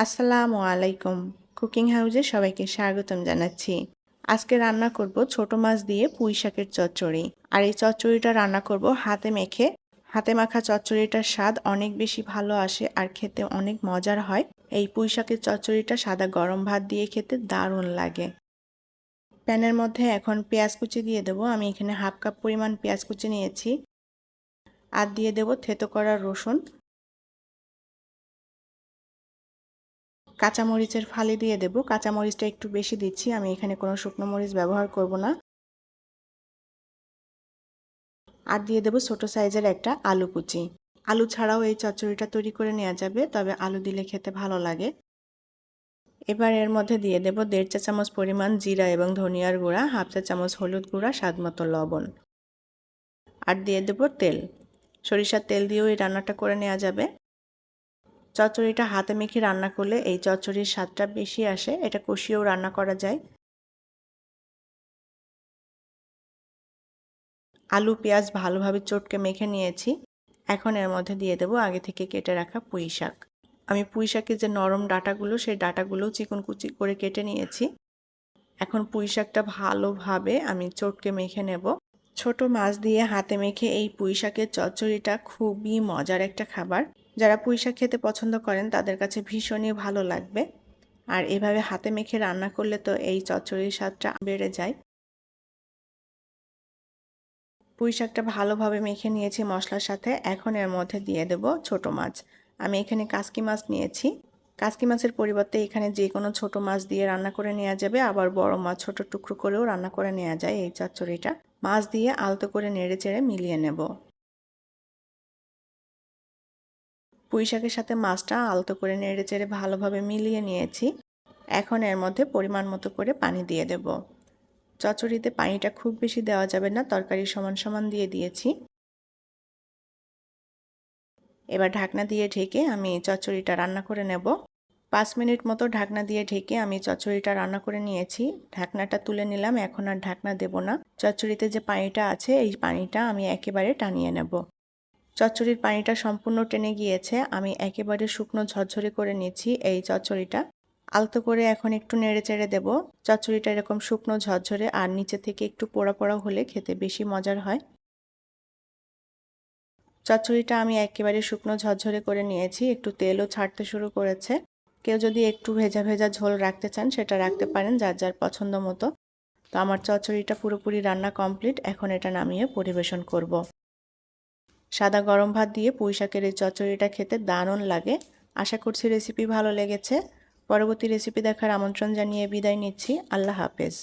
আসসালামু আলাইকুম। কুকিং হাউসে সবাইকে স্বাগতম জানাচ্ছি। আজকে রান্না করব ছোট মাছ দিয়ে পুঁই শাকের চচ্চড়ি। আর এই চচ্চড়িটা রান্না করব হাতে মেখে। হাতে মাখা চচ্চড়িটার স্বাদ অনেক বেশি ভালো আসে আর খেতে অনেক মজার হয়। এই পুঁই শাকের চচ্চড়িটা সাদা গরম ভাত দিয়ে খেতে দারুণ লাগে। প্যানের মধ্যে এখন পেঁয়াজ কুচি দিয়ে দেবো। আমি এখানে হাফ কাপ পরিমাণ পেঁয়াজ কুচি নিয়েছি। আর দিয়ে দেবো থেতো করা রসুন, কাঁচামরিচের ফালি দিয়ে দেব। কাঁচামরিচটা একটু বেশি দিচ্ছি, আমি এখানে কোনো শুকনো মরিচ ব্যবহার করব না। আর দিয়ে দেব ছোট সাইজের একটা আলু কুচি। আলু ছাড়াও এই চচ্চড়িটা তৈরি করে নেওয়া যাবে, তবে আলু দিলে খেতে ভালো লাগে। এবার এর মধ্যে দিয়ে দেব 1.5 চা চামচ পরিমাণ জিরা এবং ধনিয়ার গুঁড়া, হাফ চা চামচ হলুদ গুঁড়া, স্বাদমতো লবণ। আর দিয়ে দেব তেল। সরিষার তেল দিয়েও এই রান্নাটা করে নেওয়া যাবে। চচ্চড়িটা হাতে মেখে রান্না করলে এই চচ্চড়ির স্বাদটা বেশি আসে। এটা কষিয়েও রান্না করা যায়। আলু পেঁয়াজ ভালোভাবে চটকে মেখে নিয়েছি। এখন এর মধ্যে দিয়ে দেবো আগে থেকে কেটে রাখা পুঁই শাক। আমি পুঁই শাকের যে নরম ডাঁটাগুলো, সেই ডাঁটাগুলো চিকন কুচি করে কেটে নিয়েছি। এখন পুঁই শাকটা ভালোভাবে আমি চটকে মেখে নেব। ছোট মাছ দিয়ে হাতে মেখে এই পুঁই শাকের চচ্চড়িটা খুবই মজার একটা খাবার। যারা পুঁই শাক খেতে পছন্দ করেন তাদের কাছে ভীষণই ভালো লাগবে। আর এভাবে হাতে মেখে রান্না করলে তো এই চচ্চড়ির স্বাদটা বেড়ে যায়। পুঁই শাকটা ভালোভাবে মেখে নিয়েছি মশলার সাথে। এখন এর মধ্যে দিয়ে দেব ছোট মাছ। আমি এখানে কাসকি মাছ নিয়েছি। কাসকি মাছের পরিবর্তে এখানে যে কোনো ছোট মাছ দিয়ে রান্না করে নেওয়া যাবে, আবার বড় মাছ ছোট টুকরো করেও রান্না করে নেওয়া যায় এই চচ্চড়িটা। মাছ দিয়ে আলতো করে নেড়ে চেড়ে মিলিয়ে নেব। পুঁই শাকের সাথে মাছটা আলতো করে নেড়ে চেড়ে ভালোভাবে মিলিয়ে নিয়েছি। এখন এর মধ্যে পরিমাণ মতো করে পানি দিয়ে দেব। চচ্চড়িতে পানিটা খুব বেশি দেওয়া যাবে না, তরকারি সমান সমান দিয়ে দিয়েছি। এবার ঢাকনা দিয়ে ঢেকে আমি চচ্চড়িটা রান্না করে নেব। 5 মিনিট মতো ঢাকনা দিয়ে ঢেকে আমি চচ্চড়িটা রান্না করে নিয়েছি। ঢাকনাটা তুলে নিলাম, এখন আর ঢাকনা দেব না। চচ্চড়িতে যে পানিটা আছে এই পানিটা আমি একেবারে টানিয়ে নেব। চচ্চড়ির পানিটা সম্পূর্ণ টেনে গিয়েছে। আমি একেবারে শুকনো ঝরঝরে করে নিচ্ছি এই চচ্চড়িটা। আলতো করে এখন একটু নেড়ে চেড়ে দেব। চচ্চড়িটা এরকম শুকনো ঝরঝরে আর নিচে থেকে একটু পোড়া পোড়া হলে খেতে বেশি মজার হয়। চচ্চড়িটা আমি একেবারে শুকনো ঝরঝরে করে নিয়েছি। একটু তেলও ছাড়তে শুরু করেছে। কেউ যদি একটু ভেজা ভেজা ঝোল রাখতে চান সেটা রাখতে পারেন, যার যার পছন্দ মতো। তো আমার চচ্চড়িটা পুরোপুরি রান্না কমপ্লিট। এখন এটা নামিয়ে পরিবেশন করব। সাদা গরম ভাত দিয়ে পুঁই শাকের এই চচ্চড়িটা খেতে দারুণ লাগে। আশা করছি রেসিপি ভালো লেগেছে। পরবর্তী রেসিপি দেখার আমন্ত্রণ জানিয়ে বিদায় নিচ্ছি। আল্লাহ হাফেজ।